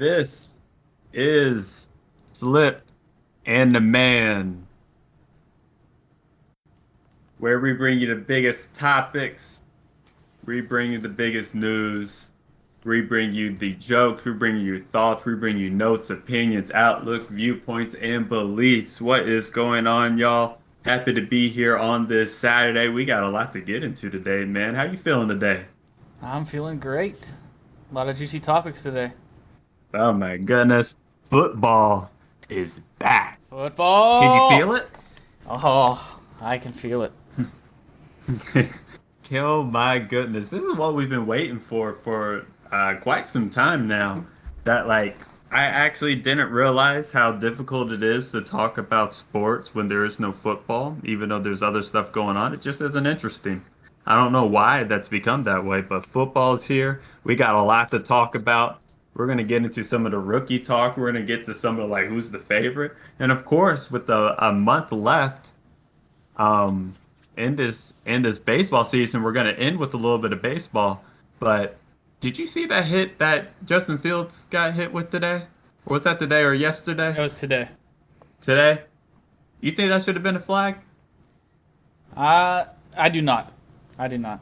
This is Slip and the Man, where we bring you the biggest topics, we bring you the biggest news, we bring you the jokes, we bring you your thoughts, we bring you notes, opinions, outlook, viewpoints, and beliefs. What is going on, y'all? Happy to be here on this Saturday. We got a lot to get into today, man. How you feeling today? I'm feeling great. A lot of juicy topics today. Oh my goodness. Football is back. Can you feel Football! it? Oh, I can feel it. Oh my goodness. This is what we've been waiting for quite some time now. That I actually didn't realize how difficult it is to talk about sports when there is no football, even though there's other stuff going on. It just isn't interesting. I don't know why that's become that way, but football's here. We got a lot to talk about. We're gonna get into some of the rookie talk. We're gonna get to some of who's the favorite. And of course, with a month left, um, in this baseball season, we're gonna end with a little bit of baseball. But did you see that hit that Justin Fields got hit with today? Or was that today or yesterday? It was today. Today? You think that should have been a flag? I do not. I do not.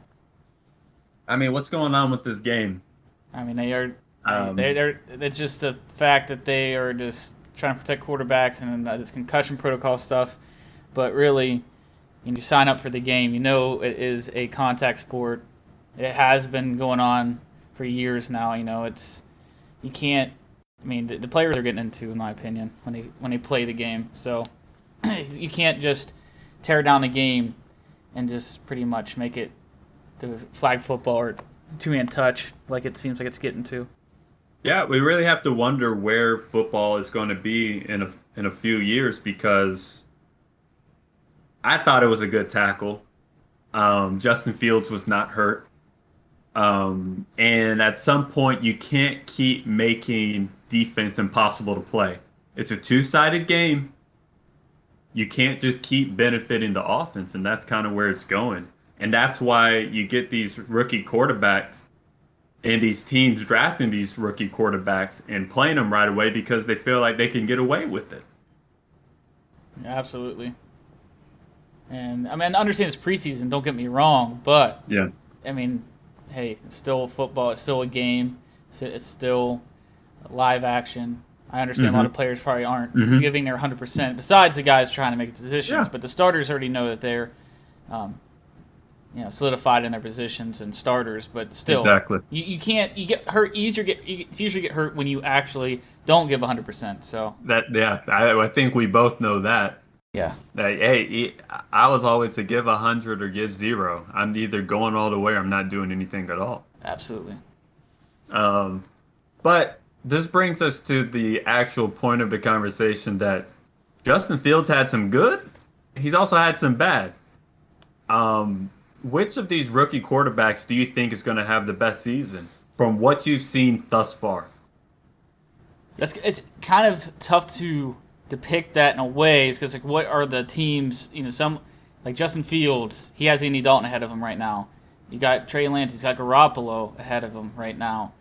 I mean, what's going on with this game? I mean, they are. Um, They're. It's just the fact that they are just trying to protect quarterbacks and this concussion protocol stuff. But really, you sign up for the game. You know it is a contact sport. It has been going on for years now. It's you can't. I mean, the players are getting into, in my opinion, when they play the game. So you can't just tear down the game and just pretty much make it the flag football or two-hand touch like it seems like it's getting to. yeah, we really have to wonder where football is going to be in a few years because I thought it was a good tackle. Justin Fields was not hurt. And at some point, you can't keep making defense impossible to play. It's a two-sided game. You can't just keep benefiting the offense, and that's kind of where it's going. And that's why you get these rookie quarterbacks and these teams drafting these rookie quarterbacks and playing them right away because they feel like they can get away with it. Absolutely. And I mean, I understand it's preseason. Don't get me wrong, but Yeah. I mean, hey, it's still football. It's still a game. It's still live action. I understand a lot hmm of players probably aren't hmm giving their 100%. Besides the guys trying to make positions, Yeah, but the starters already know that they're, um, solidified in their positions and starters. But still, exactly. you can't you get hurt easier. It's easier to get hurt when you actually don't give 100%. So Yeah, I think we both know that. yeah, I was always to give 100 or give zero. I'm either going all the way or I'm not doing anything at all. absolutely. Um, but this brings us to the actual point of the conversation that Justin Fields had some good. He's also had some bad. Which of these rookie quarterbacks do you think is going to have the best season from what you've seen thus far? It's kind of tough to depict that in a way, because like, what are the teams? Some like Justin Fields, he has Andy Dalton ahead of him right now. You got Trey Lance, he's got Garoppolo ahead of him right now.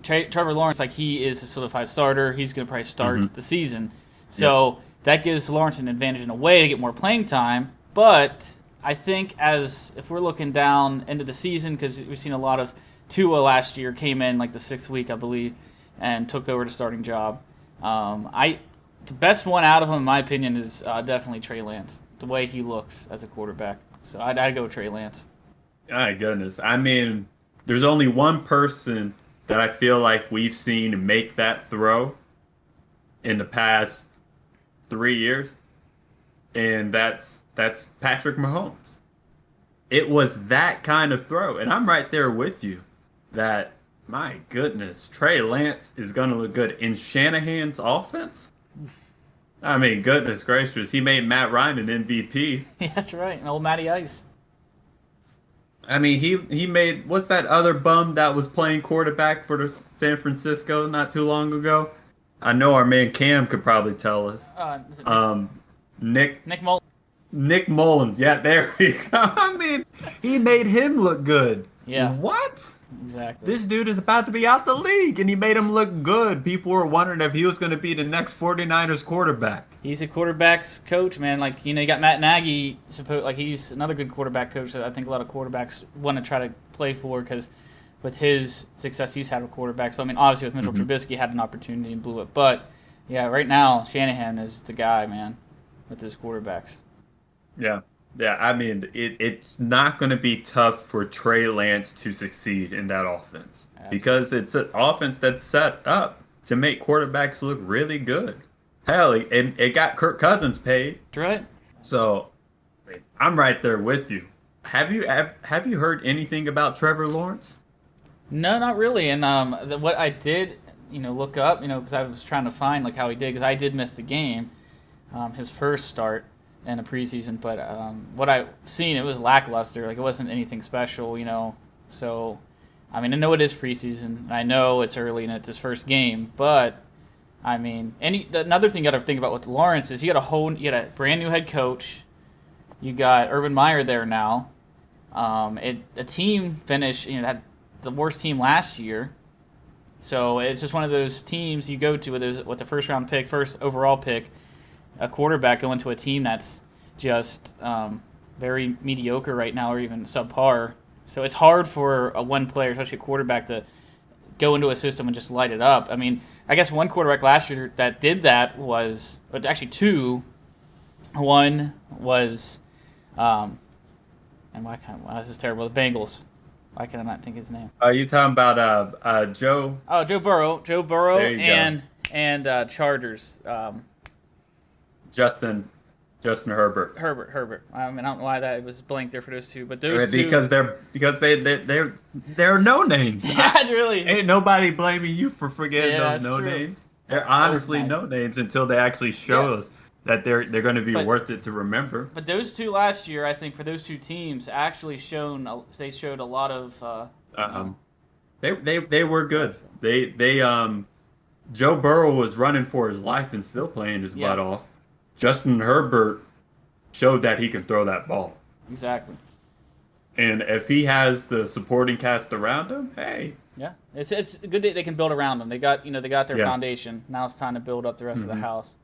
Trevor Lawrence, like he is a solidified starter. He's going to probably Hmm. start the season, Yep. so that gives Lawrence an advantage in a way to get more playing time. But I think as if we're looking down into the season, because we've seen a lot of Tua last year came in like the 6th week, I believe, and took over the starting job. I the best one out of him, in my opinion, is definitely Trey Lance. The way he looks as a quarterback, so I'd go Trey Lance. My goodness. I mean, there's only one person that I feel like we've seen make that throw in the past 3 years, and that's Patrick Mahomes. It was that kind of throw, and I'm right there with you. That my goodness, Trey Lance is gonna look good in Shanahan's offense. I mean, goodness gracious, he made Matt Ryan an MVP. Yeah, that's right, and old Matty Ice. I mean, he made what's that other bum that was playing quarterback for the San Francisco not too long ago? I know our man Cam could probably tell us. Is it Um, Nick Nick Mol? Nick Mullins. Yeah, there we go. I mean, he made him look good. Yeah, What? Exactly. This dude is about to be out the league, and he made him look good. People were wondering if he was going to be the next 49ers quarterback. He's a quarterbacks coach, man. Like, you got Matt Nagy. Like, he's another good quarterback coach that I think a lot of quarterbacks want to try to play for because with his success he's had with quarterbacks. But I mean, obviously with Mitchell Trubisky had an opportunity and blew it. But yeah, right now Shanahan is the guy, man, with his quarterbacks. Yeah. Yeah, I mean, it's not going to be tough for Trey Lance to succeed in that offense because it's an offense that's set up to make quarterbacks look really good. Hell, it got Kirk Cousins paid. That's right. So I'm right there with you. Have you heard anything about Trevor Lawrence? No, not really. And what I did, look up, because I was trying to find like how he did, because I did miss the game, his first start in the preseason. But what I've seen, it was lackluster. Like it wasn't anything special. So, I mean, I know it is preseason. I know it's early and it's his first game, but I mean, another thing you got to think about with Lawrence is you got a brand new head coach. You got Urban Meyer there now. A team finished, had the worst team last year. So it's just one of those teams you go to with the first round pick, first overall pick, a quarterback going to a team that's just very mediocre right now or even subpar. So it's hard for a one player, especially a quarterback, to go into a system and just light it up. I mean, I guess one quarterback last year that did that was, but actually two. One was, and wow, this is terrible. The Bengals. Why can I not think his name? Are you talking about Joe? Oh, Joe Burrow. Joe Burrow There you and Chargers. Justin Herbert. Herbert. I mean, I don't know why that was blank there for those two, but those two. Because they're no names. Yeah, really. Ain't nobody blaming you for forgetting those no true. names. They're honestly no names until they actually show us that they're going to be worth it to remember. But those two last year, I think, for those two teams, actually showed a lot of. They were good. Joe Burrow was running for his life and still playing his butt off. Justin Herbert showed that he can throw that ball. Exactly. And if he has the supporting cast around him, hey. Yeah, it's good that they can build around him. They got their foundation. Now it's time to build up the rest of the house.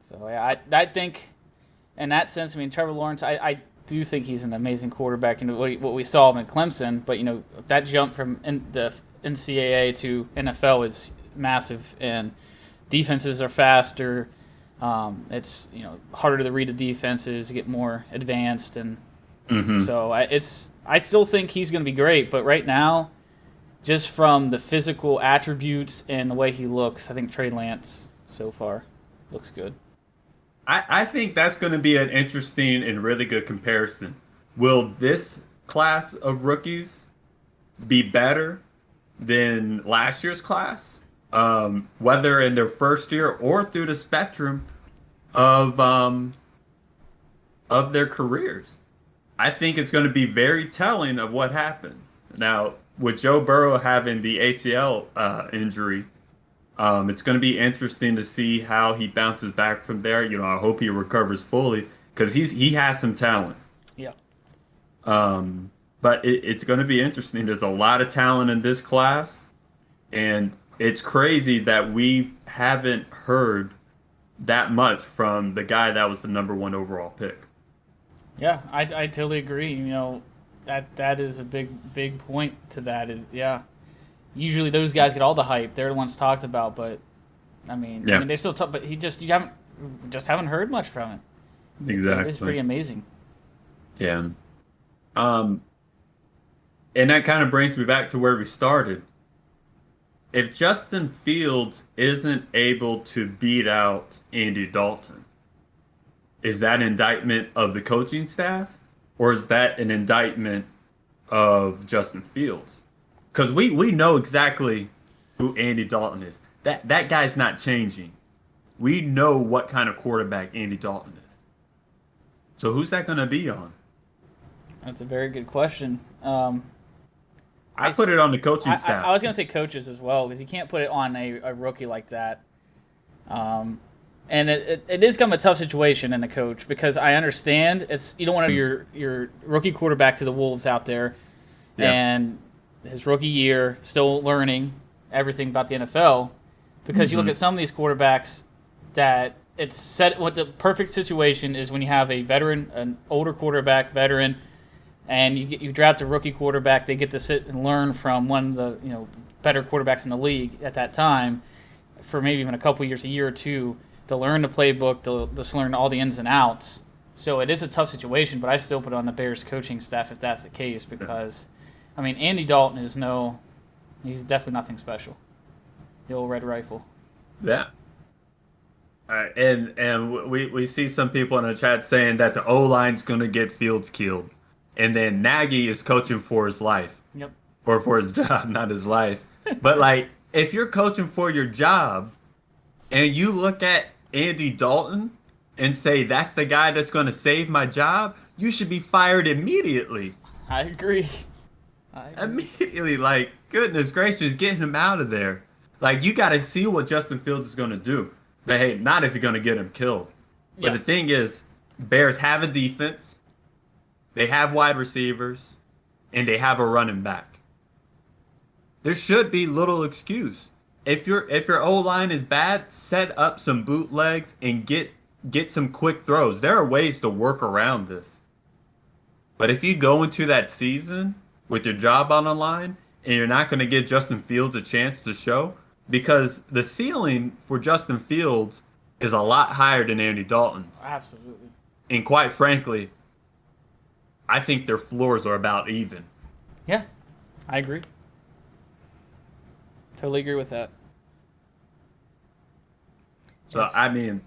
So yeah, I think in that sense, I mean, Trevor Lawrence, I do think he's an amazing quarterback. What we saw him in Clemson, but that jump from the NCAA to NFL is massive, and defenses are faster. It's harder to read the defenses, get more advanced, and so I still think he's going to be great. But right now, just from the physical attributes and the way he looks, I think Trey Lance so far looks good. I think that's going to be an interesting and really good comparison. Will this class of rookies be better than last year's class? Whether in their first year or through the spectrum of their careers. I think it's going to be very telling of what happens. Now, with Joe Burrow having the ACL injury, it's going to be interesting to see how he bounces back from there. I hope he recovers fully because he has some talent. Yeah. But it's going to be interesting. There's a lot of talent in this class, and it's crazy that we haven't heard that much from the guy that was the number one overall pick. Yeah, I totally agree. That is a big point to that is, usually those guys get all the hype. They're the ones talked about, but I mean they're still tough. But you haven't heard much from it. Exactly, it's pretty amazing. Yeah. And that kind of brings me back to where we started. If Justin Fields isn't able to beat out Andy Dalton, is that an indictment of the coaching staff, or is that an indictment of Justin Fields? Because we know exactly who Andy Dalton is. That guy's not changing. We know what kind of quarterback Andy Dalton is. So who's that going to be on? That's a very good question. I put it on the coaching staff. I was going to say coaches as well, because you can't put it on a rookie like that. And it is kind of a tough situation in a coach, because I understand you don't want to your rookie quarterback to the wolves out there, Yeah. and his rookie year, still learning everything about the NFL. Because you look Hmm. at some of these quarterbacks that it's set. What the perfect situation is when you have a veteran, an older quarterback, veteran, and you draft a rookie quarterback. They get to sit and learn from one of the better quarterbacks in the league at that time for maybe even a couple years, a year or two, to learn the playbook, to just learn all the ins and outs. So it is a tough situation, but I still put it on the Bears coaching staff if that's the case because, I mean, Andy Dalton he's definitely nothing special. The old Red Rifle. Yeah. And we see some people in the chat saying that the O line's gonna get Fields killed, and then Nagy is coaching for his life Yep. or for his job, not his life. But like, if you're coaching for your job and you look at Andy Dalton and say that's the guy that's gonna save my job, you should be fired immediately. I agree. I agree. Immediately, like, goodness gracious, getting him out of there. Like, you got to see what Justin Fields is going to do. But hey, not if you're going to get him killed. But Yeah. the thing is, Bears have a defense, they have wide receivers, and they have a running back. There should be little excuse. If your O line is bad, set up some bootlegs and get some quick throws. There are ways to work around this. But if you go into that season with your job on the line and you're not going to give Justin Fields a chance to show, because the ceiling for Justin Fields is a lot higher than Andy Dalton's. Absolutely. And quite frankly, I think their floors are about even. Yeah. I agree. Totally agree with that. So, Yes. I mean,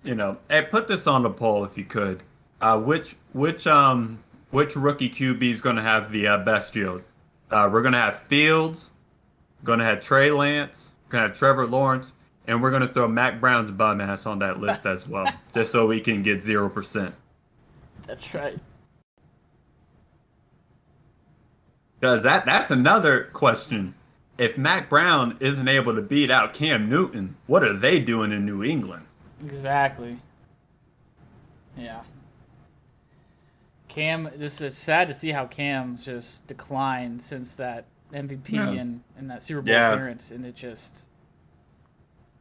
hey, put this on the poll if you could. Which rookie QB is going to have the best yield? We're going to have Fields, going to have Trey Lance, going to have Trevor Lawrence, and we're going to throw Mac Brown's bum ass on that list as well, just so we can get 0%. That's right. Because that's another question. If Mac Brown isn't able to beat out Cam Newton, what are they doing in New England? Exactly. Yeah. Cam, just it's sad to see how Cam's just declined since that MVP Yeah. and that Super Bowl Yeah. appearance, and it just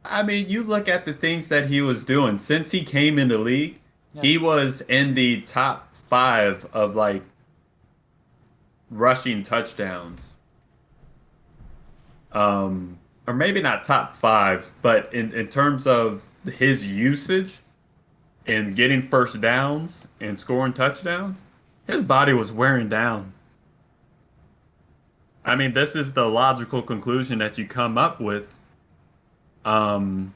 I mean, you look at the things that he was doing since he came in the league. yeah. He was in the top 5 of like rushing touchdowns. Or maybe not top 5, but in terms of his usage and getting first downs and scoring touchdowns, his body was wearing down. I mean, this is the logical conclusion that you come up with um,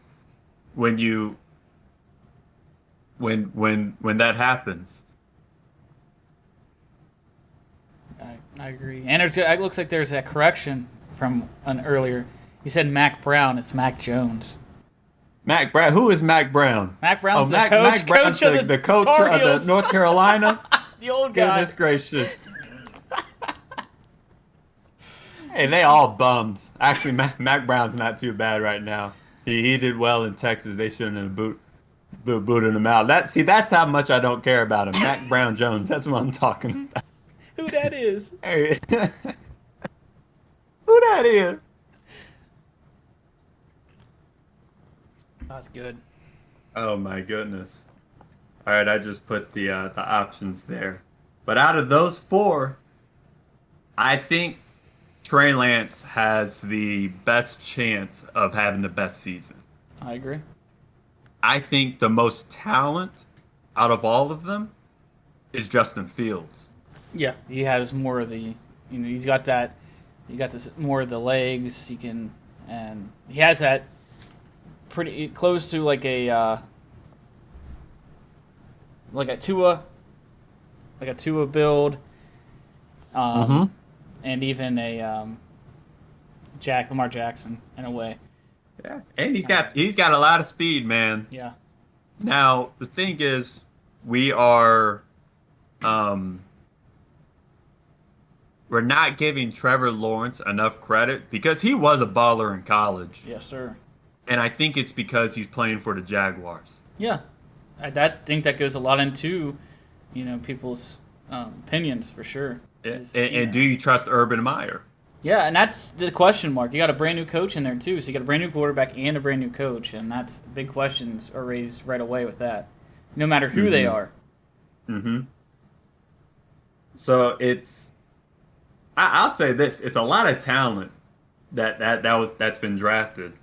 when you when that happens. I agree. And it looks like there's a correction from an earlier. You said Mac Brown. It's Mac Jones. Mac Brown. Who is Mac Brown? Mac Brown's the Mac, coach. Mac Brown's Coach of the coach Tar of the Heels. North Carolina. The old guy. Goodness gracious. Hey, they all bums. Actually, Mac Brown's not too bad right now. He did well in Texas. They shouldn't have booted him out. That's how much I don't care about him. Mac Brown Jones. That's what I'm talking about. Who that is? Hey. Who that is? That's good. Oh my goodness. All right, I just put the options there. But out of those 4, I think Trey Lance has the best chance of having the best season. I agree. I think the most talent out of all of them is Justin Fields. Yeah, he has more of the. He's got that. He got this more of the legs. And he has that pretty close to like a Tua, build, and even a Lamar Jackson in a way. Yeah, and he's got a lot of speed, man. Yeah, Now the thing is, we are, we're not giving Trevor Lawrence enough credit because he was a baller in college, yes, sir. and I think it's because he's playing for the Jaguars. Yeah, I think that goes a lot into, people's opinions for sure. Is And do you trust Urban Meyer? Yeah, and that's the question mark. You got a brand new coach in there too, so you got a brand new quarterback and a brand new coach, and that's big questions are raised right away with that, no matter who they Mm-hmm. are. Mm-hmm. So I'll say this: it's a lot of talent that's been drafted,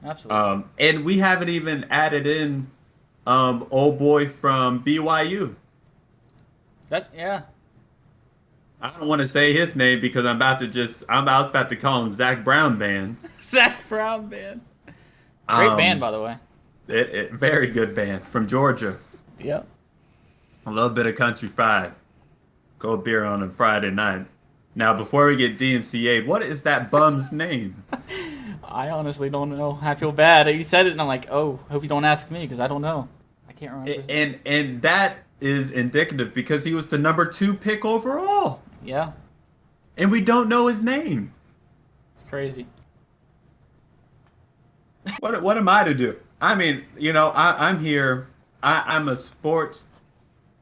Absolutely. and we haven't even added in old boy from BYU. That yeah, I don't want to say his name because I was about to call him Zach Brown band. Zach Brown band. Great band, Um, by the way. very good band from Georgia. Yep. A little bit of country fried, cold beer on a Friday night. Now, before we get DMCA, what is that bum's name? I honestly don't know. I feel bad. You said it, and I'm like, oh, hope you don't ask me because I don't know. I can't remember his name. And that is indicative because he was the number 2 pick overall, Yeah, and we don't know his name. it's crazy. What am I to do? I mean, I'm here. I'm a sports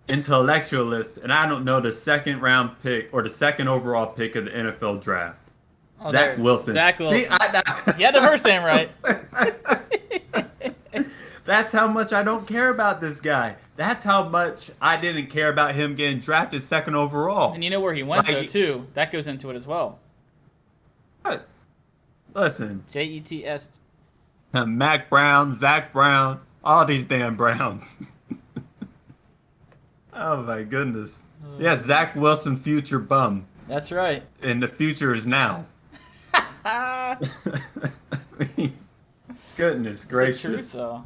intellectualist, and I don't know the second round pick or the second overall pick of the NFL draft. Oh, Zach there, Wilson. Zach See, Wilson. You had the first name right. that's how much I don't care about this guy. That's how much I didn't care about him getting drafted second overall. And you know where he went though Like, too. That goes into it as well. listen, Jets. Mac Brown, Zach Brown, all these damn Browns. Oh my goodness. Yeah, Zach Wilson, future bum, That's right. and the future is now. Ah, I mean, goodness it's the gracious. truth though.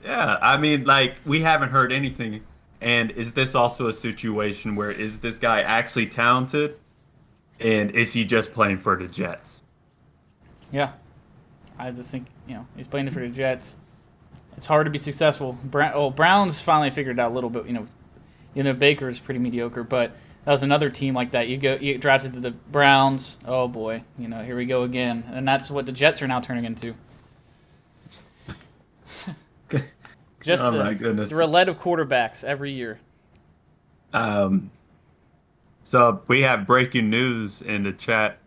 Yeah. I mean, like we haven't heard anything. And is this also a situation where is this guy actually talented, and is he just playing for the Jets? Yeah, I just think he's playing for the Jets. It's hard to be successful. Browns finally figured it out a little bit. Baker's pretty mediocre, but that was another team like that. You get drafted to the Browns. Oh boy, here we go again, and that's what the Jets are now turning into. Just Oh my goodness. the roulette of quarterbacks every year. Um, so we have breaking news in the chat.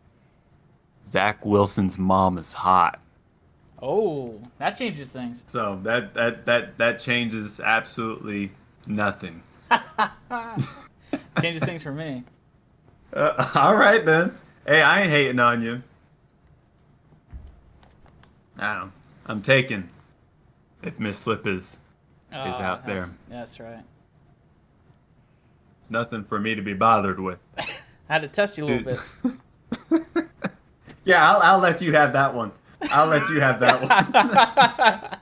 Zach Wilson's mom is hot. Oh, that changes things. So that changes absolutely nothing. Changes things for me. All right then. Hey, I ain't hating on you. I'm taking if Miss Slip is out there. That's right. It's nothing for me to be bothered with. I had to test you a little bit. Yeah, I'll let you have that one. I'll let you have that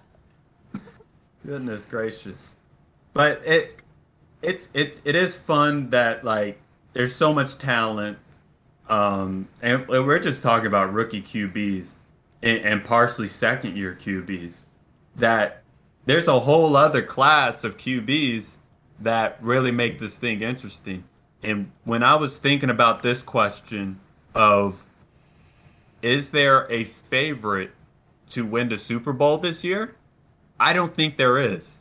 one. Goodness gracious. But it is fun that like there's so much talent. And we're just talking about rookie QBs and partially second year QBs. That there's a whole other class of QBs that really make this thing interesting. And when I was thinking about this question of is there a favorite to win the Super Bowl this year? I don't think there is.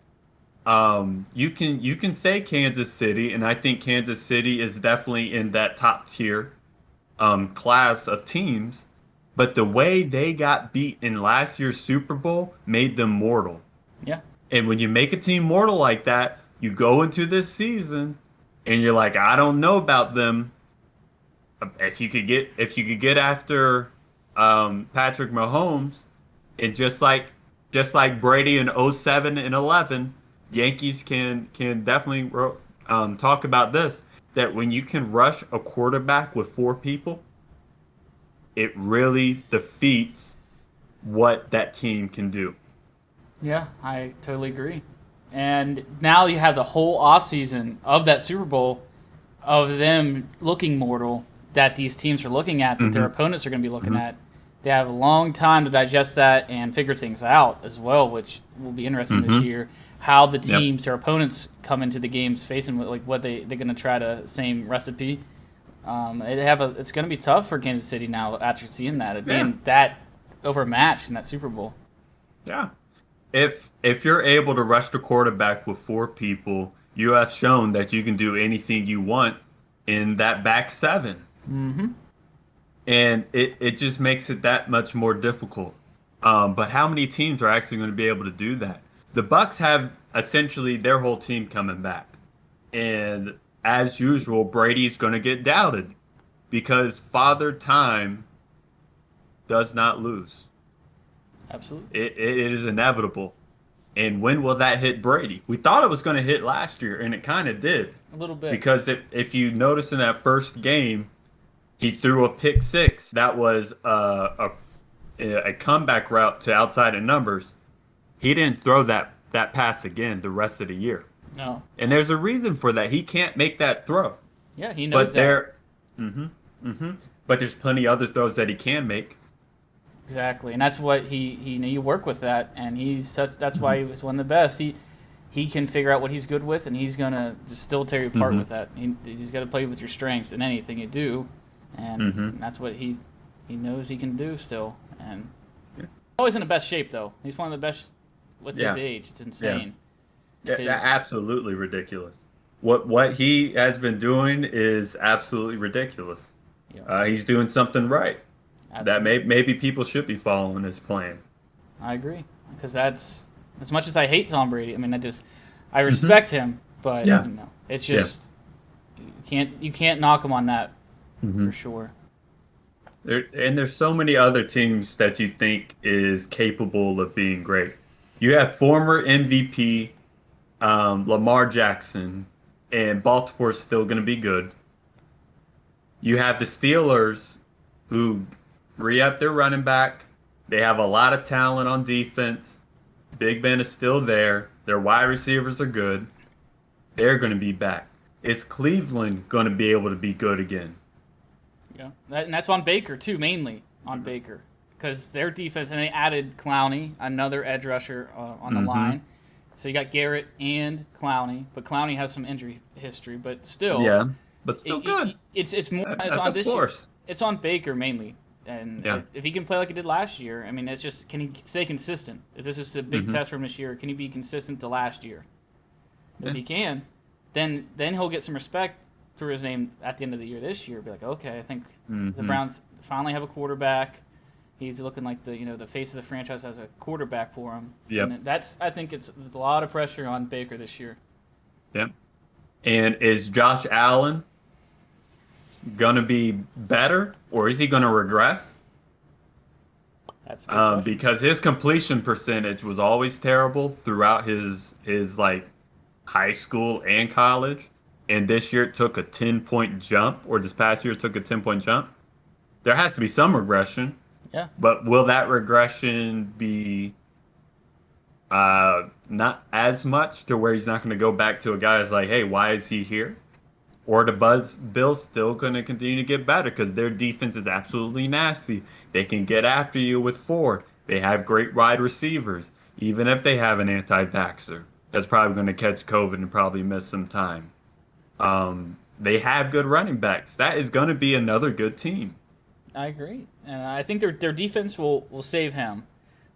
You can say Kansas City, and I think Kansas City is definitely in that top tier class of teams. But the way they got beat in last year's Super Bowl made them mortal. Yeah. And when you make a team mortal like that, you go into this season and you're like, I don't know about them. If you could get after Patrick Mahomes, and just like Brady in '07 and 11, Yankees can definitely talk about this, that when you can rush a quarterback with 4 people, it really defeats what that team can do. Yeah, I totally agree. And now you have the whole offseason of that Super Bowl of them looking mortal that these teams are looking at, that their opponents are going to be looking at. They have a long time to digest that and figure things out as well, which will be interesting this year. How the teams, their opponents, come into the games facing like what they're going to try to same recipe. It's going to be tough for Kansas City now after seeing that, being that overmatched in that Super Bowl. Yeah. If you're able to rush the quarterback with 4 people, you have shown that you can do anything you want in that back seven. Mm-hmm. And it just makes it that much more difficult. But how many teams are actually going to be able to do that? The Bucks have essentially their whole team coming back, and as usual, Brady's going to get doubted because Father Time does not lose. Absolutely. It is inevitable. And when will that hit Brady? We thought it was going to hit last year, and it kind of did. A little bit. Because if you notice in that first game, he threw a pick six. That was a comeback route to outside of numbers. He didn't throw that pass again the rest of the year. No. And there's a reason for that. He can't make that throw. Yeah, he knows But that. mm-hmm, mm-hmm. But there's plenty of other throws that he can make. Exactly, and that's what he you work with that, and he's such. That's why Mm-hmm. he was one of the best. He can figure out what he's good with, and he's gonna just still tear you apart Mm-hmm. with that. He's got to play with your strengths in anything you do, and Mm-hmm. that's what he knows he can do still. And Yeah. always in the best shape though. He's one of the best with Yeah. his age. It's insane. Yeah, His- absolutely ridiculous. What he has been doing is absolutely ridiculous. you know, He's doing something right. That absolutely. maybe people should be following his plan. I agree, because that's as much as I hate Tom Brady. I mean, I Mm-hmm. respect him, but Yeah. it's Yeah. just you can't knock him on that Mm-hmm. for sure. There's so many other teams that you think is capable of being great. You have former MVP Lamar Jackson, and Baltimore's still going to be good. You have the Steelers, who re-up their running back. They have a lot of talent on defense. Big Ben is still there. Their wide receivers are good. They're going to be back. Is Cleveland going to be able to be good again? Yeah, and that's on Baker too, mainly on Baker, because their defense, and they added Clowney, another edge rusher on the Mhm. line. So you got Garrett and Clowney, but Clowney has some injury history, but still, Yeah, but still good. It's more it's That's on a this year. force. It's on Baker mainly, and Yeah. if he can play like he did last year, I mean, it's just can he stay consistent? Is this just a big Mhm. test for him this year? Can he be consistent to last year? Yeah. If he can, then he'll get some respect for his name at the end of the year this year. Be like, okay, I think the Mhm. Browns finally have a quarterback. He's looking like the face of the franchise has a quarterback for him. Yep. And I think there's a lot of pressure on Baker this year. Yep. And is Josh Allen gonna be better, or is he gonna regress? That's a good question. Because his completion percentage was always terrible throughout his like high school and college, and this year it took a 10-point jump, or this past year it took a 10-point jump. There has to be some regression, Yeah. but will that regression be not as much to where he's not going to go back to a guy that's like, hey, why is he here? Or the Bills still going to continue to get better because their defense is absolutely nasty. They can get after you with four. They have great wide receivers. Even if they have an anti-vaxxer that's probably going to catch COVID and probably miss some time. They have good running backs. That is going to be another good team. I agree, and I think their defense will save him,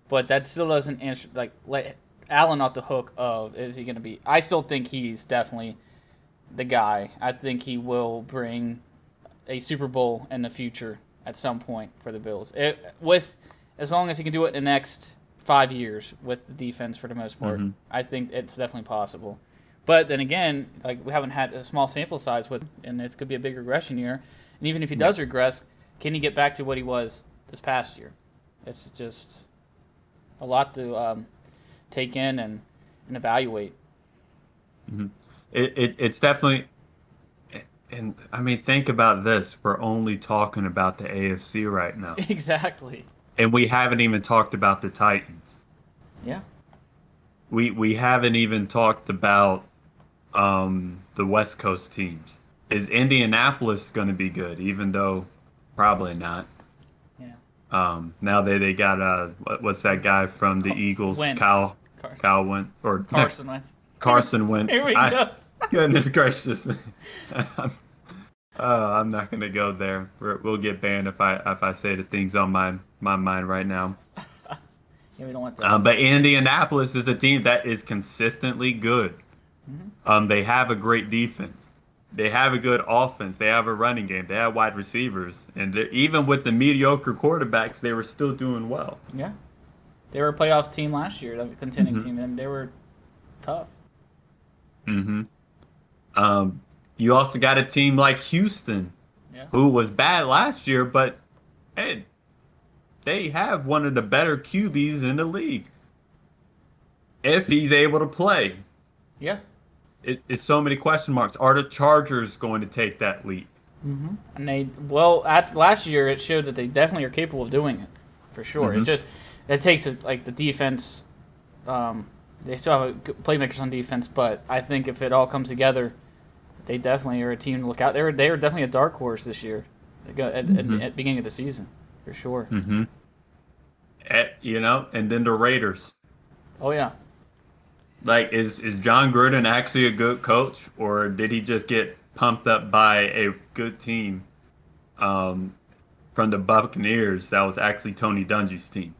but that still doesn't answer let Allen off the hook of is he going to be. I still think he's definitely the guy. I think he will bring a Super Bowl in the future at some point for the Bills. With as long as he can do it in the next 5 years with the defense for the most part, Mhm. I think it's definitely possible. But then again, like we haven't had a small sample size with, and this could be a big regression year. And even if he does regress, can he get back to what he was this past year? It's just a lot to take in and evaluate. It's definitely, and I mean, think about this. We're only talking about the AFC right now, Exactly. and we haven't even talked about the Titans. Yeah. We haven't even talked about the West Coast teams. Is Indianapolis going to be good? Even though probably not. Yeah. Now they got what's that guy from the Eagles? Wentz. Kyle Car- Wentz or Carson Wentz. Carson Wentz. Here we go. Goodness gracious. I'm not gonna go there. We'll get banned if I say the things on my mind right now. Yeah, we don't want that. But Indianapolis is a team that is consistently good. They have a great defense. They have a good offense. They have a running game. They have wide receivers, and even with the mediocre quarterbacks, they were still doing well. Yeah, they were a playoff team last year, a contending hmm team, and they were tough. hmm Um, you also got a team like Houston, Yeah, who was bad last year, but hey, they have one of the better QBs in the league if he's able to play. yeah. It's so many question marks. Are the Chargers going to take that leap? And they at last year it showed that they definitely are capable of doing it, for sure. It's hmm just it takes like the defense. They still have playmakers on defense, but I think if it all comes together, they definitely are a team to look out. They were definitely a dark horse this year, at hmm the beginning of the season, for sure. hmm and then the Raiders. Oh yeah, Like, is John Gruden actually a good coach, or did he just get pumped up by a good team um, from the Buccaneers that was actually Tony Dungy's team?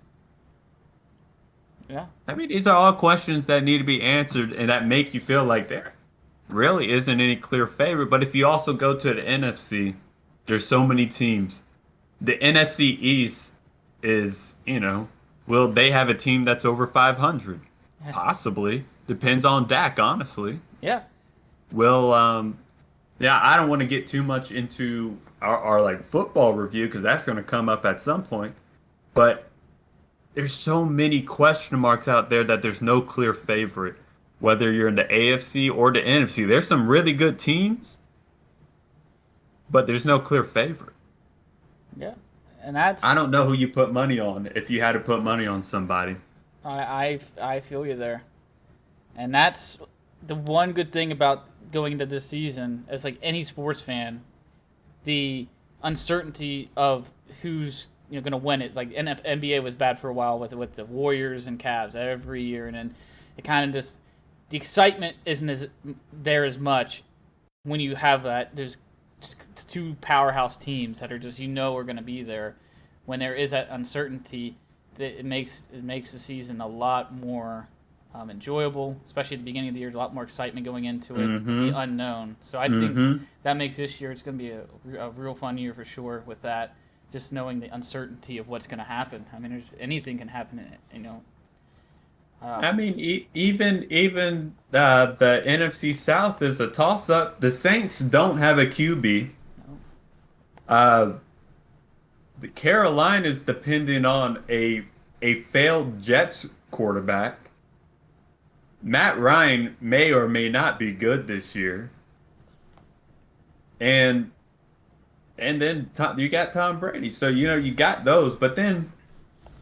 yeah, I mean, these are all questions that need to be answered and that make you feel like there really isn't any clear favorite. But if you also go to the NFC, there's so many teams. The NFC East is, will they have a team that's over 500? Possibly. Depends on Dak, honestly. yeah, Will yeah, I don't want to get too much into our like football review because that's going to come up at some point. But there's so many question marks out there that there's no clear favorite. Whether you're in the AFC or the NFC, there's some really good teams, but there's no clear favorite. yeah. And I that's don't know who you put money on if you had to put money on somebody. I feel you there, and that's the one good thing about going into this season. As like any sports fan, the uncertainty of who's going to win it. Like NBA was bad for a while with the Warriors and Cavs every year, and then it kind of just the excitement isn't as there as much when you have that. There's two powerhouse teams that are just are going to be there. When there is that uncertainty, it makes the season a lot more enjoyable, especially at the beginning of the year. A lot more excitement going into it with the Mm-hmm. unknown. So I think Mm-hmm. that makes this year it's going to be a real fun year for sure with that. Just knowing the uncertainty of what's going to happen. I mean, there's anything can happen. Uh, I mean, even the NFC South is a toss up. The Saints don't have a QB. Uh, the Carolina is depending on a failed Jets quarterback. Matt Ryan may or may not be good this year, and then you got Tom Brady. So you got those, but then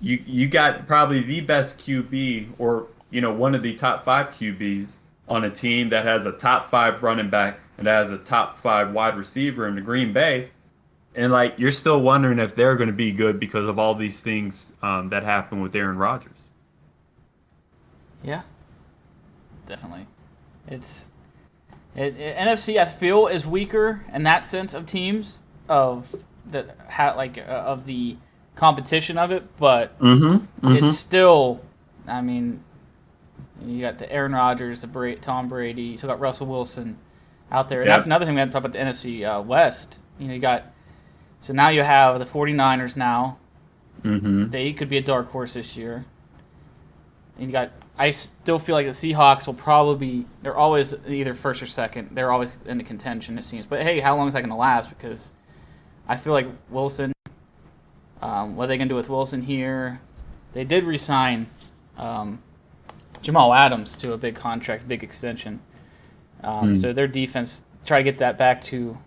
you got probably the best QB or one of the top five QBs on a team that has a top five running back and has a top five wide receiver in the Green Bay. And like you're still wondering if they're going to be good because of all these things that happen with Aaron Rodgers. yeah, definitely. It's NFC. I feel is weaker in that sense of teams of of the competition of it, but Mm-hmm. it's Mm-hmm. still. I mean, you got the Aaron Rodgers, Tom Brady. You still got Russell Wilson out there, and that's Yep. another thing we got to talk about the NFC West. You got so now you have the 49ers now. Mm-hmm. They could be a dark horse this year. And you got. I still feel like the Seahawks will probably be. They're always either first or second. They're always in the contention, it seems. But hey, how long is that going to last? Because I feel like Wilson. What are they going to do with Wilson here? They did re-sign Jamal Adams to a big contract, big extension. So their defense try to get that back to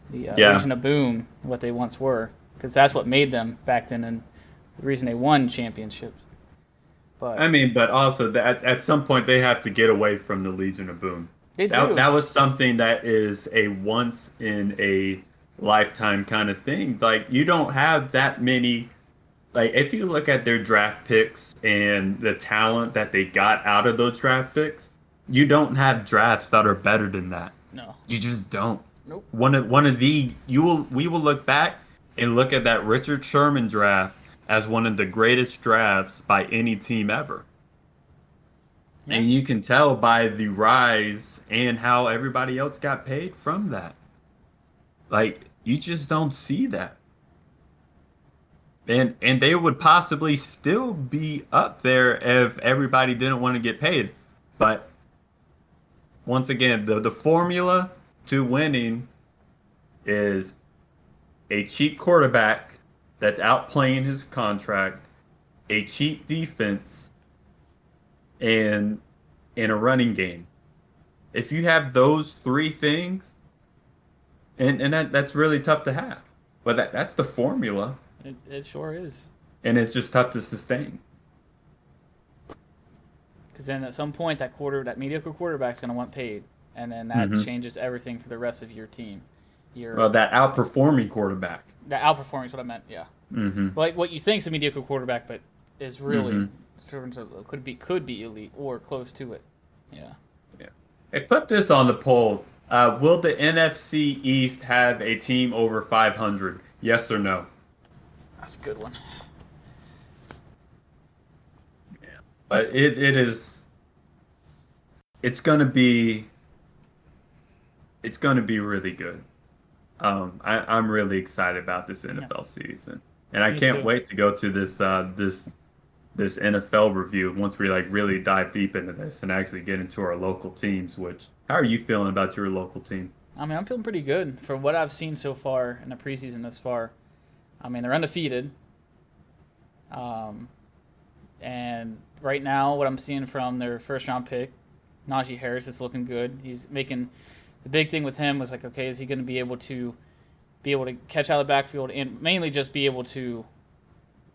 the Yeah. Legion of Boom, what they once were, because that's what made them back then, and the reason they won championships. I But mean, but also that at some point they have to get away from the Legion of Boom. they That do. was something that is a once in a lifetime kind of thing. Like you don't have that many. Like if you look at their draft picks and the talent that they got out of those draft picks, you don't have drafts that are better than that. No. You just don't. Nope. One of the we will look back and look at that Richard Sherman draft as one of the greatest drafts by any team ever. Yeah. And you can tell by the rise and how everybody else got paid from that. Like you just don't see that. And they would possibly still be up there if everybody didn't want to get paid. But once again, the formula to winning is a cheap quarterback that's outplaying his contract, a cheap defense, and a running game. If you have those three things, and that's really tough to have. But that's the formula, It sure is. and it's just tough to sustain. Because then at some point that mediocre quarterback's going to want paid, and then that Hmm. changes everything for the rest of your team. Well, Your that outperforming quarterback. The outperforming is what I meant. Yeah, Hmm. like what you think is a mediocre quarterback, but is really Hmm. could be elite or close to it. Yeah. Yeah. Hey, put this on the poll. Will the NFC East have a team over 500? Yes or no? That's a good one. Yeah. But it is it's gonna be it's gonna be really good. I'm really excited about this Yeah, NFL season, and I me can't too. wait to go to this NFL review once we like really dive deep into this and actually get into our local teams. Which, how are you feeling about your local team? I mean, I'm feeling pretty good for what I've seen so far in the preseason thus far. I mean, they're undefeated. Um, and right now, what I'm seeing from their first round pick, Najee Harris, is looking good. He's making the big thing with him was like, okay, is he going to be able to catch out of the backfield and mainly just be able to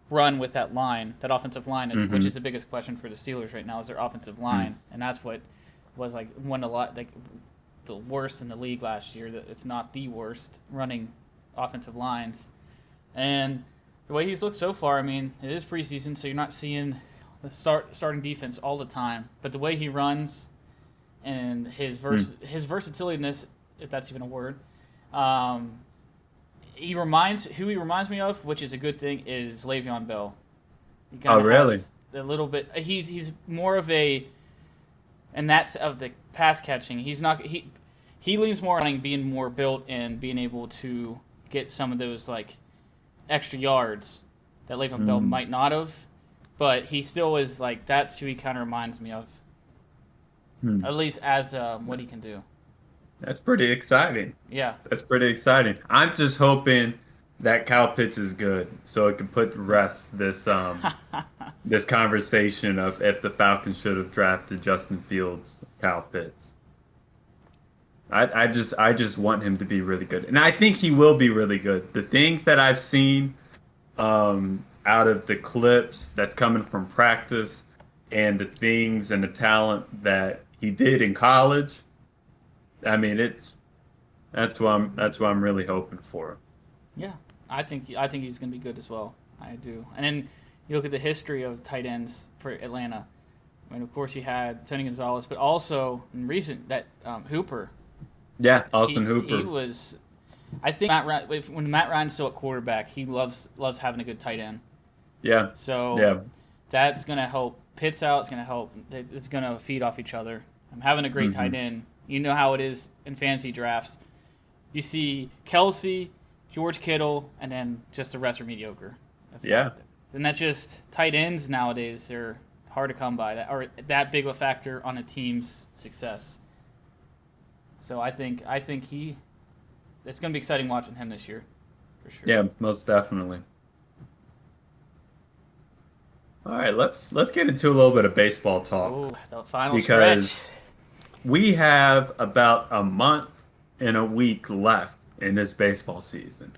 run with that line, that offensive line, which Hmm. is the biggest question for the Steelers right now is their offensive Hmm. line, and that's what was like one a lot like the worst in the league last year, if not the worst running offensive lines. And the way he's looked so far, I mean, it is preseason, so you're not seeing the starting defense all the time, but the way he runs and his versatilitiness, if that's even a word, um, he reminds me of, which is a good thing, is Le'Veon Bell. He Oh, kind of really? has a little bit. He's more of a, and that's of the pass catching. He leans more on being more built and being able to get some of those like extra yards that Le'Veon Bell Mm. might not have, but he still is like that's who he kind of reminds me of, Hmm. at least as what he can do. That's pretty exciting. Yeah, That's pretty exciting. I'm just hoping that Kyle Pitts is good, so it can put to rest this conversation of if the Falcons should have drafted Justin Fields, Kyle Pitts. I just want him to be really good, and I think he will be really good. The things that I've seen out of the clips that's coming from practice, and the things and the talent that he did in college. I mean, that's what I'm really hoping for. yeah. I think he's gonna be good as well. I do. And then you look at the history of tight ends for Atlanta. I mean, of course, you had Tony Gonzalez, but also in recent that Hooper. Yeah, Austin He Hooper. was. I think when Matt Ryan's still at quarterback, he loves having a good tight end. Yeah, So yeah. that's gonna help. Pitts out. It's gonna help. It's gonna feed off each other. I'm having a great Hmm. tight end. You know how it is in fantasy drafts. You see Kelsey, George Kittle, and then just the rest are mediocre. Yeah. And that's just tight ends nowadays. They're hard to come by. That are that big of a factor on a team's success. So I think it's going to be exciting watching him this year, for sure. Yeah, most definitely. All right, let's get into a little bit of baseball talk Oh, the final stretch. because we have about a month and a week left in this baseball season.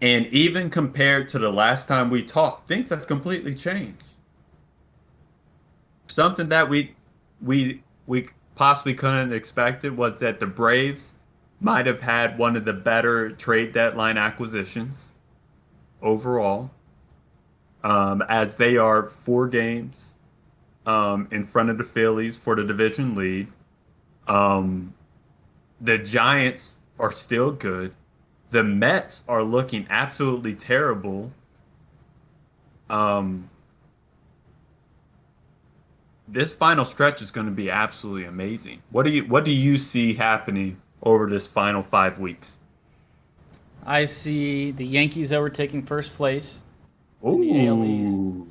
And even compared to the last time we talked, things have completely changed. Something that we possibly couldn't expect it was that the Braves might have had one of the better trade deadline acquisitions overall, as they are 4 games in front of the Phillies for the division lead. Um, the Giants are still good. The Mets are looking absolutely terrible. Um, this final stretch is going to be absolutely amazing. What do you see happening over this final 5 weeks? I see the Yankees overtaking first place in the AL East. Ooh.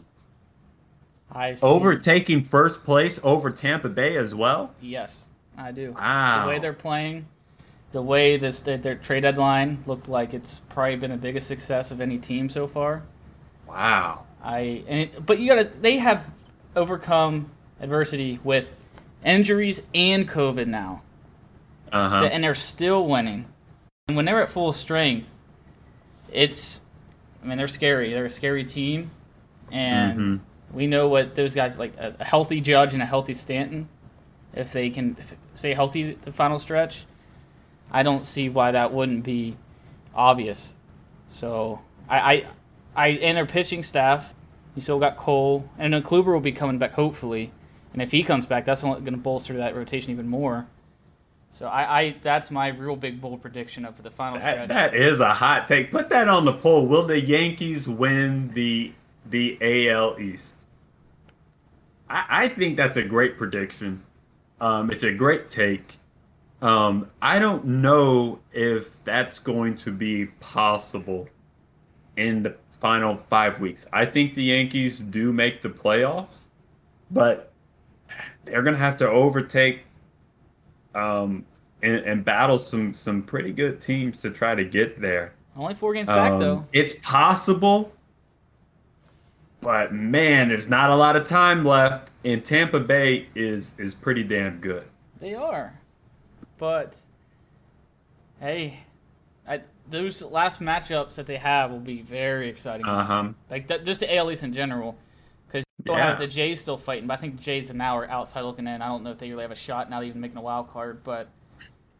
I see, Overtaking first place over Tampa Bay as well? yes, I do. The way they're Wow. playing, the way their trade deadline looked like it's probably been the biggest success of any team so far. Wow. But you gotta they have overcome adversity with injuries and COVID now, Uh-huh. and they're still winning. And when they're at full strength, it's I mean they're scary. They're a scary team, and Mm-hmm. we know what those guys like. A healthy Judge and a healthy Stanton, if they can stay healthy the final stretch, I don't see why that wouldn't be obvious. So and their pitching staff, you still got Cole, and then Kluber will be coming back hopefully, and if he comes back, that's going to bolster that rotation even more. So I that's my real big bold prediction of the final That stretch. that is a hot take. Put that on the poll. Will the Yankees win the AL East? I think that's a great prediction. It's a great take. I don't know if that's going to be possible in the final 5 weeks. I think the Yankees do make the playoffs, but they're going to have to overtake um, and battle some pretty good teams to try to get there. Only 4 games back though. It's possible, but man, there's not a lot of time left, and Tampa Bay is pretty damn good. They are, but hey, those last matchups that they have will be very exciting. Uh-huh. Like just the AL East in general, because you still have Yeah. the Jays still fighting. But I think the Jays now are outside looking in. I don't know if they really have a shot now, even making a wild card. But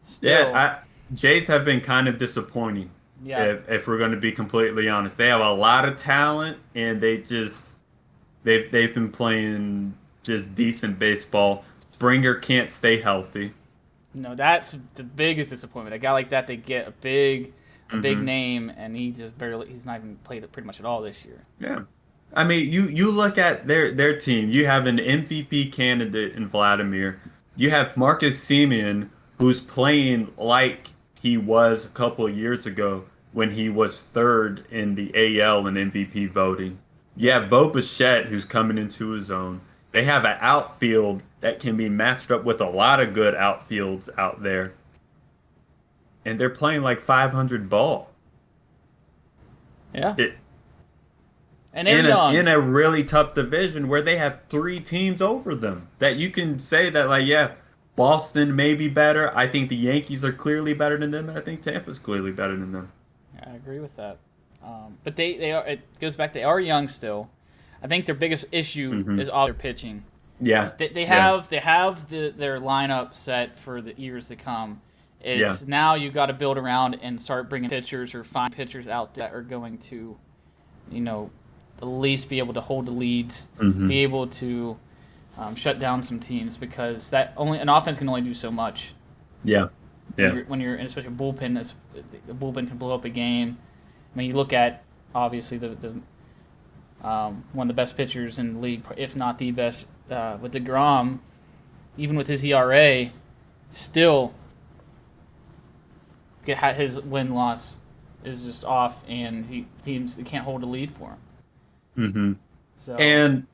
still, Yeah, Jays have been kind of disappointing, yeah, if we're going to be completely honest. They have a lot of talent, and they've been playing just decent baseball. Springer can't stay healthy. no, that's the biggest disappointment. A guy like that, they get a big Hmm. name, and he's not even played it pretty much at all this year. Yeah. I mean, you look at their team. You have an MVP candidate in Vladimir. You have Marcus Semien, who's playing like he was a couple of years ago when he was third in the AL in MVP voting. You have Bo Bichette, who's coming into his own. They have an outfield that can be matched up with a lot of good outfields out there, and they're playing like 500 ball. Yeah, It, and they're young. in a really tough division where they have three teams over them that you can say that, like, yeah, Boston may be better. I think the Yankees are clearly better than them, and I think Tampa's clearly better than them. I agree with that. But they are. It goes back. They are young still. I think their biggest issue Hmm. is all their pitching. Yeah, They yeah, have their lineup set for the years to come. yeah. It's now you got to build around and start bringing pitchers or find pitchers out that are going to, you know, at least be able to hold the leads, Hmm. be able to shut down some teams because that only an offense can only do so much. Yeah, yeah. When you're especially a bullpen, the bullpen can blow up a game. I mean, you look at obviously the one of the best pitchers in the league, if not the best, with DeGrom. Even with his ERA, still his win loss is just off, and teams can't hold a lead for him. Hmm. So And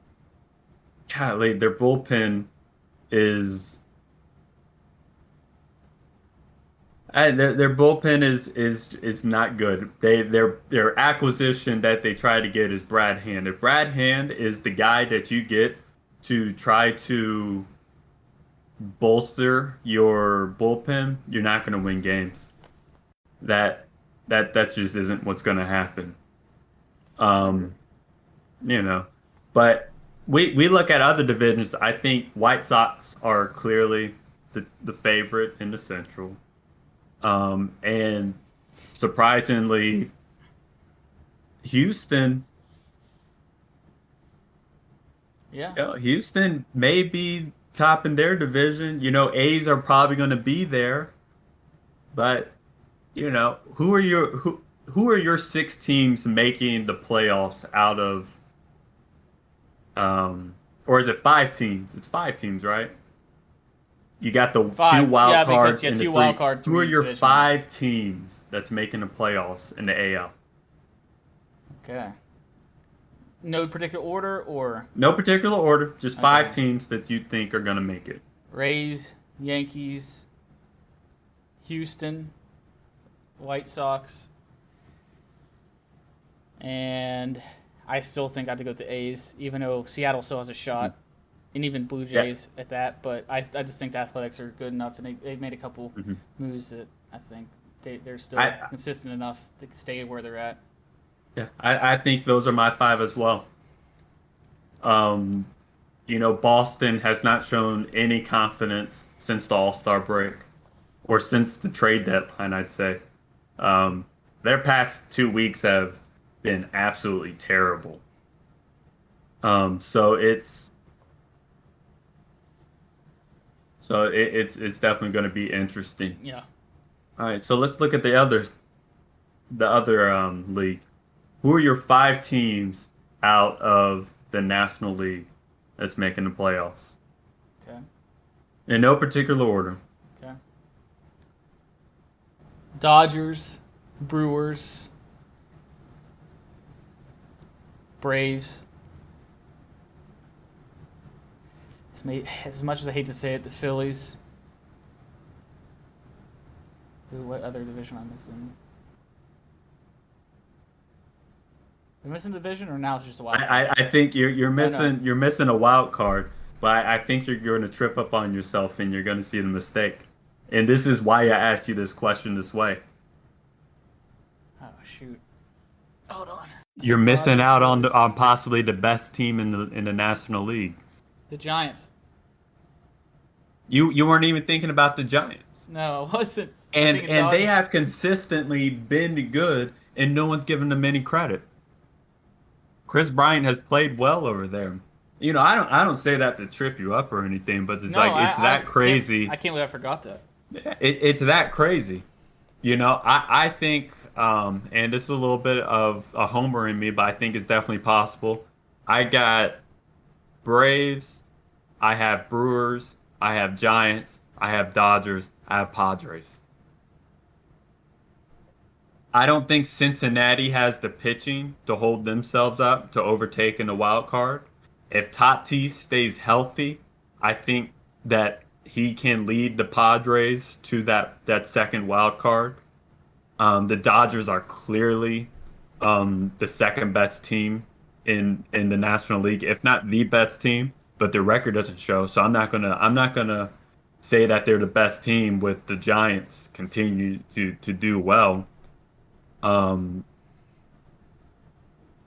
golly, their bullpen is their bullpen is not good. Their acquisition that they try to get is Brad Hand. If Brad Hand is the guy that you get to try to bolster your bullpen, you're not going to win games. That that just isn't what's going to happen. Um, you know, but we look at other divisions. I think White Sox are clearly the favorite in the Central. And surprisingly, Houston, yeah, Houston may be top in their division. A's are probably going to be there, but who are your six teams making the playoffs out of or is it five teams? It's five teams, right? You got the two Five. wild Yeah, because cards you have and the two wild three. card, Who are three your division ones. 5 teams that's making the playoffs in the AL? Okay. No particular order or No particular order, just five okay. teams that you think are gonna make it. Rays, Yankees, Houston, White Sox, and I still think I have to go with the A's, even though Seattle still has a Mhm. shot, and even Blue Yeah. Jays at that. But I just think the Athletics are good enough, and they made a couple hmm moves that I think they're still I consistent enough to stay where they're at. yeah, I think those are my five as well. Um, Boston has not shown any confidence since the All-Star break or since the trade deadline, I'd say. Um, their past 2 weeks have been absolutely terrible. Um, so it's it's definitely going to be interesting. Yeah. All right, so let's look at the other league. Who are your 5 teams out of the National League that's making the playoffs? Okay. In no particular order. Okay. Dodgers, Brewers, Braves. As much as I hate to say it, the Phillies. Ooh, what other division am I missing? Am I missing a division, or now it's just a wild card? I think you're No, no. missing a wild card, but I think you're going to trip up on yourself and you're going to see the mistake. And this is why I asked you this question this way. Oh shoot! Hold on. You're missing Dodgers, out on Phillies, on possibly the best team in the National League. the Giants. You weren't even thinking about the Giants. No, I wasn't. I'm And thinking and they Dodgers. have consistently been good and no one's given them any credit. Chris Bryant has played well over there. I don't say that to trip you up or anything, but it's No, like it's I that can't. crazy. I can't believe I forgot that. It's that crazy. I think, and this is a little bit of a homer in me, but I think it's definitely possible. I got Braves, I have Brewers, I have Giants, I have Dodgers, I have Padres. I don't think Cincinnati has the pitching to hold themselves up to overtake in the wild card. If Tatis stays healthy, I think that he can lead the Padres to that second wild card. The Dodgers are clearly the second best team in the National League, if not the best team, but their record doesn't show. So I'm not gonna say that they're the best team with the Giants continue to do well. Um,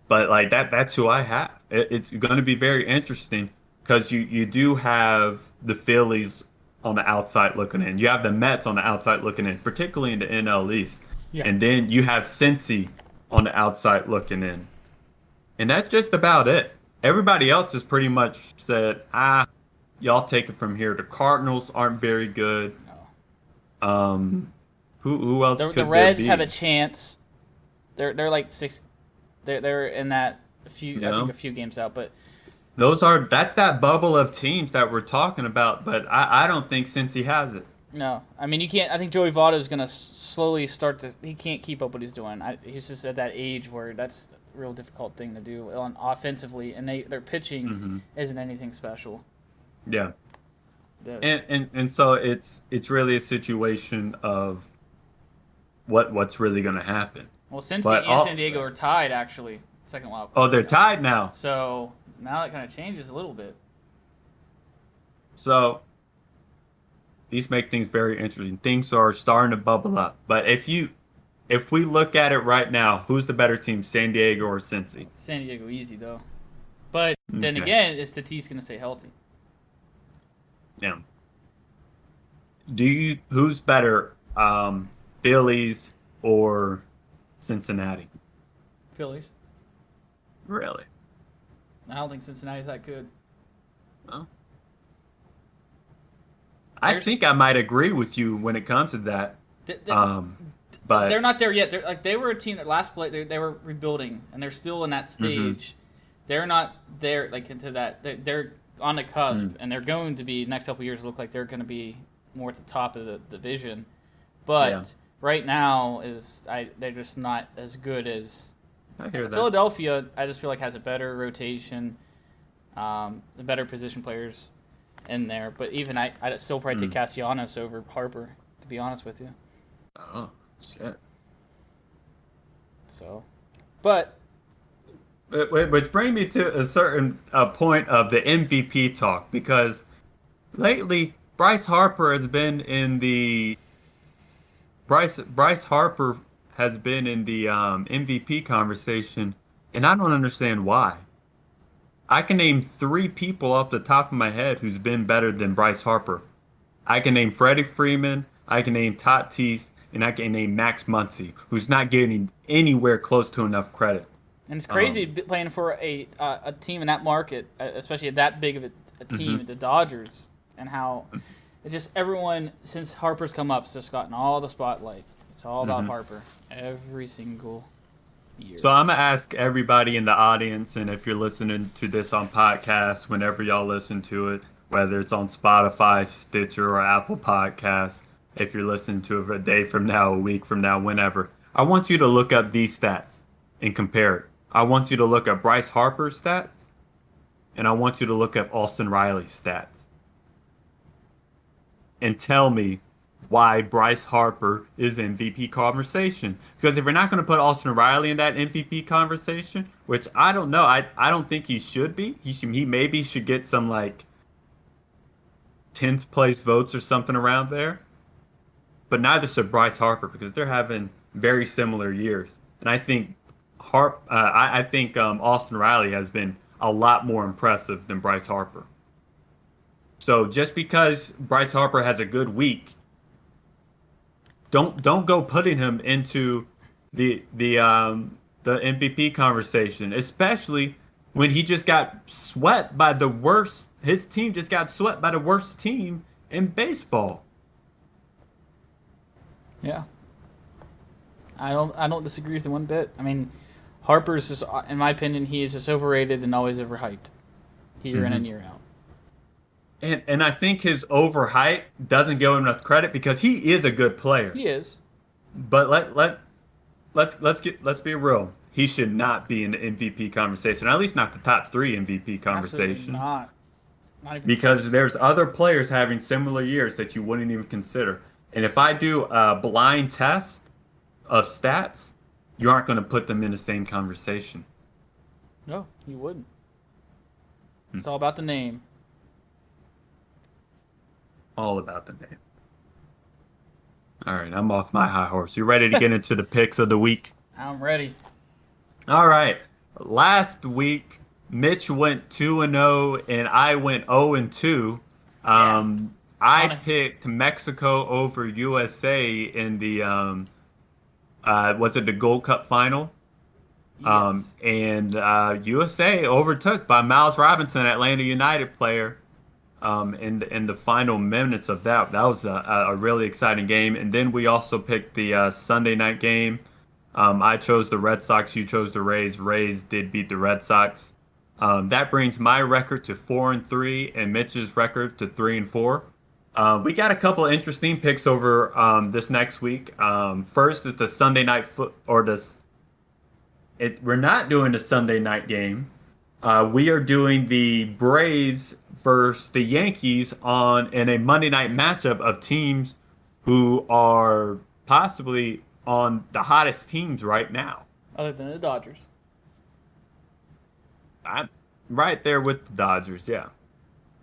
but like that's who I have. It's going to be very interesting because you do have the Phillies on the outside looking in. You have the Mets on the outside looking in, particularly in the NL East. Yeah. And then you have Cincy on the outside looking in. And that's just about it. Everybody else has pretty much said, y'all take it from here. The Cardinals aren't very good. No. Um, who else The could there Reds have a be? chance. They're like six. They're in that a few. You I think know? a few games out, but That's that bubble of teams that we're talking about, but I don't think Cincy has it. no. I mean, you can't. I think Joey Votto is gonna slowly start to. He can't keep up what he's doing. He's just at that age where that's a real difficult thing to do on offensively, and their pitching hmm isn't anything special. Yeah. The, And so it's really a situation of what's really going to happen. well, Cincy But and San Diego are tied actually, second wild oh, card they're right now. tied now. So now it kind of changes a little bit. So these make things very interesting. Things are starting to bubble up. But if we look at it right now, who's the better team, San Diego or Cincy? San Diego easy though, but then Okay. again, is Tatis gonna stay healthy? Yeah. Who's better, Phillies or Cincinnati? Phillies. Really? I don't think Cincinnati's that good. Well, I There's, think I might agree with you when it comes to that. th- Um, they're but not there yet. They were a team that last play. They were rebuilding, and they're still in that mhm, stage. They're not there like into that. They're on the cusp, Mm, and they're going to be next couple years look like they're going to be more at the top of the division. yeah, But right now they're just not as good as I hear that. Philadelphia. I just feel like has a better rotation, the better position players in there. But even I'd still probably take Mm. Castellanos over Harper, to be honest with you. Oh, shit. So, but Which brings me to a certain point of the MVP talk because lately Bryce Harper has been in the Bryce Harper has been in the MVP conversation, and I don't understand why. I can name three people off the top of my head who's been better than Bryce Harper. I can name Freddie Freeman, I can name Tatis, and I can name Max Muncy, who's not getting anywhere close to enough credit. and it's crazy Um, playing for a team in that market, especially that big of a team, mhm. the Dodgers, and how it just everyone since Harper's come up has just gotten all the spotlight. It's all about Mhm. Harper every single year. So I'm gonna ask everybody in the audience, and if you're listening to this on podcast, whenever y'all listen to it, whether it's on Spotify, Stitcher, or Apple Podcasts, if you're listening to it a day from now, a week from now, whenever, I want you to look up these stats and compare it. I want you to look up Bryce Harper's stats, and I want you to look up Austin Riley's stats, and tell me why Bryce Harper is MVP conversation. Because if you're not going to put Austin Riley in that MVP conversation, which I don't know, I don't think he should be. He maybe should get some like 10th place votes or something around there. But neither should Bryce Harper because they're having very similar years. And I think I think Austin Riley has been a lot more impressive than Bryce Harper. So just because Bryce Harper has a good week, don't go putting him into the MVP conversation, especially when he just got swept by the worst. His team just got swept by the worst team in baseball. Yeah, I don't disagree with you one bit. I mean, Harper's just, in my opinion, he is just overrated and always overhyped, year in Hmm. and year out. And I think his overhype doesn't give him enough credit because he is a good player. He is. But let's be real. He should not be in the MVP conversation, at least not the top three MVP Absolutely conversation. not. Not even Because close. there's other players having similar years that you wouldn't even consider. And if I do a blind test of stats, you aren't going to put them in the same conversation. No, he wouldn't. Hmm. It's all about the name. All about the name. All right, I'm off my high horse. You ready to get into the picks of the week? I'm ready. All right. Last week, Mitch went 2-0 and I went 0-2. Yeah. I On a, picked Mexico over USA in the was it the Gold Cup final? yes. And USA overtook by Miles Robinson, Atlanta United player, in the final minutes of that. That was a really exciting game. And then we also picked the Sunday night game. I chose the Red Sox. You chose the Rays. Rays did beat the Red Sox. That brings my record to 4-3 and Mitch's record to 3-4. We got a couple of interesting picks over this next week. First is the Sunday night foot or this. We're not doing the Sunday night game. We are doing the Braves versus the Yankees on in a Monday night matchup of teams who are possibly on the hottest teams right now. Other than the Dodgers. I'm right there with the Dodgers, yeah.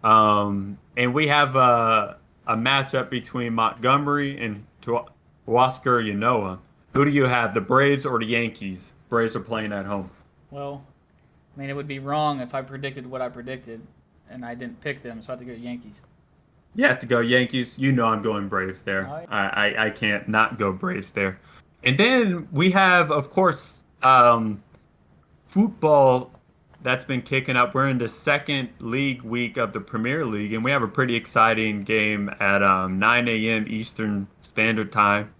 And we have a matchup between Montgomery and Huascar Yanoa. Who do you have, the Braves or the Yankees? Braves are playing at home. Well, I mean, it would be wrong if I predicted what I predicted and I didn't pick them, so I have to go Yankees. You have to go Yankees. You know I'm going Braves there. All right. I can't not go Braves there. And then we have, of course, football that's been kicking up. We're in the second league week of the Premier League, and we have a pretty exciting game at 9 a.m. Eastern Standard Time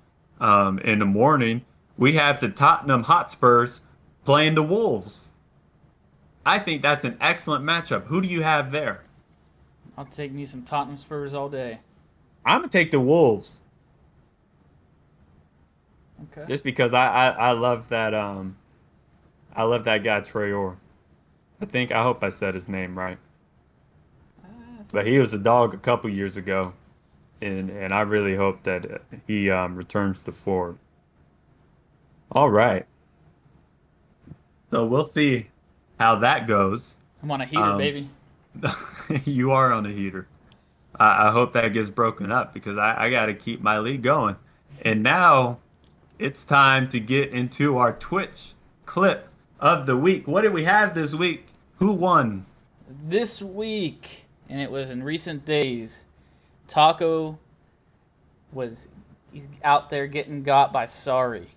in the morning. We have the Tottenham Hotspurs playing the Wolves. I think that's an excellent matchup. Who do you have there? I'll take me some Tottenham Spurs all day. I'm gonna take the Wolves Okay. just because I love that guy Traore. I hope I said his name right. But he was a dog a couple years ago, and I really hope that he returns to form. All right, so we'll see how that goes. I'm on a heater, Um, baby. you are on a heater. I hope that gets broken up because I got to keep my league going. And now it's time to get into our Twitch clip of the week. What did we have this week? Who won? This week, and it was in recent days, Taco he's out there getting got by Sorry.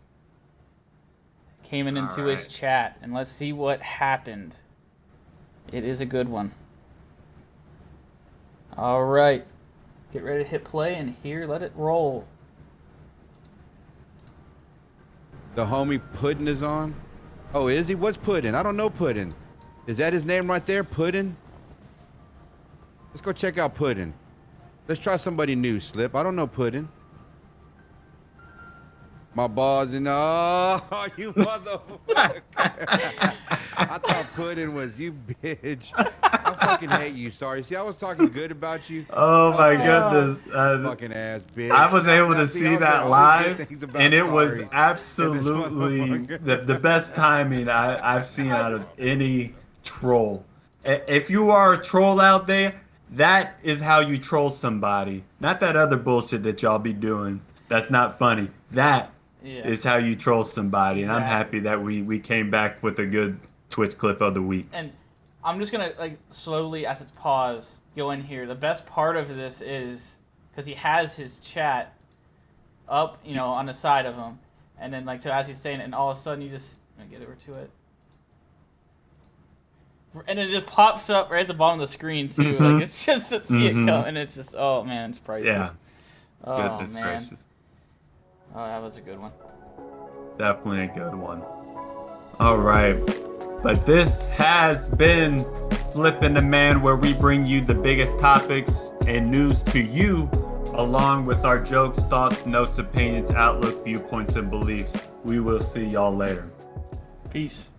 Came into his chat, and let's see what happened. It is a good one. All right. Get ready to hit play, and here, let it roll. The homie Puddin is on. Oh, is he? What's Puddin? I don't know Puddin. Is that his name right there, Puddin? Let's go check out Puddin. Let's try somebody new, Slip. I don't know Puddin. My balls in the... Oh, you motherfucker. I thought Puddin was you, bitch. I fucking hate you, Sorry. See, I was talking good about you. Oh my goodness. Fucking ass bitch. I was able to see that live, and it was Sorry. absolutely the best timing I've seen out of any troll. If you are a troll out there, that is how you troll somebody. Not that other bullshit that y'all be doing. That's not funny. That is how you troll somebody. Exactly. And I'm happy that we came back with a good Twitch clip of the week. And I'm just going to, slowly, as it's paused, go in here. The best part of this is, because he has his chat up, on the side of him. And then, so as he's saying it, and all of a sudden you just, let me get over to it. And it just pops up right at the bottom of the screen, too. Mm-hmm. It's just to see it come, and it's just, oh, man, it's priceless. Yeah. Oh, Goodness man. gracious. Oh, that was a good one. Definitely a good one. All right. But this has been Slippin' the Man, where we bring you the biggest topics and news to you, along with our jokes, thoughts, notes, opinions, outlook, viewpoints, and beliefs. We will see y'all later. Peace.